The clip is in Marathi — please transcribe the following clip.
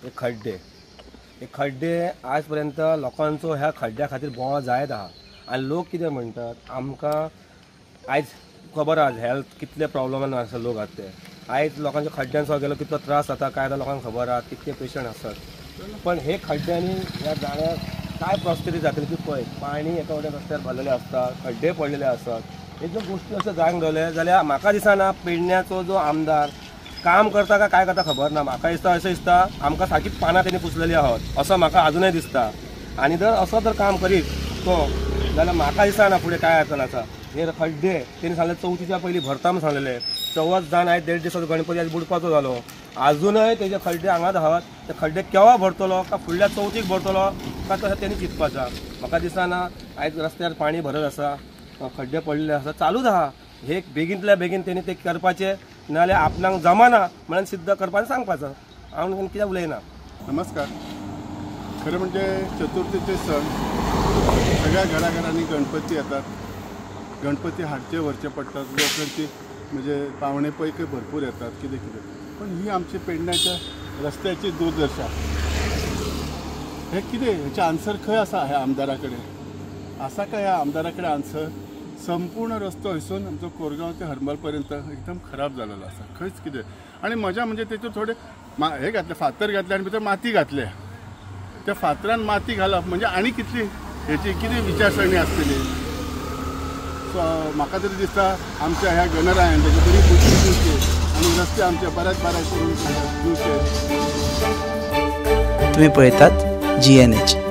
हे खड्डे आजपर्यंत लोकांचो ह्या खड्ड्या खातीर बोवाळ जायत आहा आनी लोक कितें म्हणटात आमकां आयज खबर आहा हेल्थ कितले प्रॉब्लमान आसा लोक आहात ते आयज लोकांच्या खड्ड्यान सो गेलो कितलो त्रास जाता काय लोकांक खबर आहा कितले पेशंट आसतात पण हे खड्ड्यांनी ह्या जाण्याक काय प्रॉस्पेरिटी जातली की पळय पाणी एका वटेन रस्त्यार भरलेले आसता खड्डे पडलेले आसतात हे ज्यो गोश्टी अशें जावंक जाले जाल्यार म्हाका दिसना पेडण्याचो जो आमदार काम करता काय करता खबर ना म्हाका दिसता अशें दिसता आमकां सारकीच पानां तेणी पुसलेली आहात असं म्हाका अजूनय दिसता आनी जर असो जर काम करीत तो जाल्यार म्हाका दिसना फुडें काय अडचण आसा हे खड्डे तेणी सांगले 34च्या पयलीं भरता म्हूण सांगलेले 14 जावन आयज 1.5 दिसाचो गणपती आयज बुडपाचो जालो अजूनय तेजे खड्डे हांगाच आहात ते खड्डे केव्हा भरतलो का फुडल्या 34क भरतलो का तशें तेणी चिंतपाचें म्हाका दिसना आयज रस्त्यार पाणी भरत आसा खड्डे पडलेले आसा चालूच आहा हे बेगींतल्या बेगीन तेणी ते करपाचें नाजाल्यार आपणाक जमाना म्हणून सिद्ध करपाचें सांगपाचें हांव कित्याक उलयना. नमस्कार. खरं म्हणजे चतुर्थीचे सण सगळ्या घराघरांनी गणपती येतात. गणपती हाडचे व्हरचे पडटात लोकांची म्हणजे पावणे पैकी भरपूर येतात कितें पण ही आमची पेडण्याच्या रस्त्याची दुर्दशा हे कितें हेचे आन्सर खंय आसा ह्या आमदारा कडेन आसा काय ह्या आमदारा कडेन आन्सर. संपूर्ण रस्तो हयसून आमचो कोरगांव ते हरमल पर्यंत एकदम खराब जालेलो आसा खंयच कितें आनी मजा म्हणजे तेतून थोडे हे घातले फातर घातले आनी भितर माती घातले त्या फातरान माती घालप म्हणजे आनी कितली हेची कितें विचारसरणी आसतली. सो म्हाका तरी दिसता आमच्या ह्या गणरायान तेजी बरी बुद्धी दिवची आनी रस्ते आमचे बऱ्याच करून दिवचे. तुम्ही पळयतात GNH.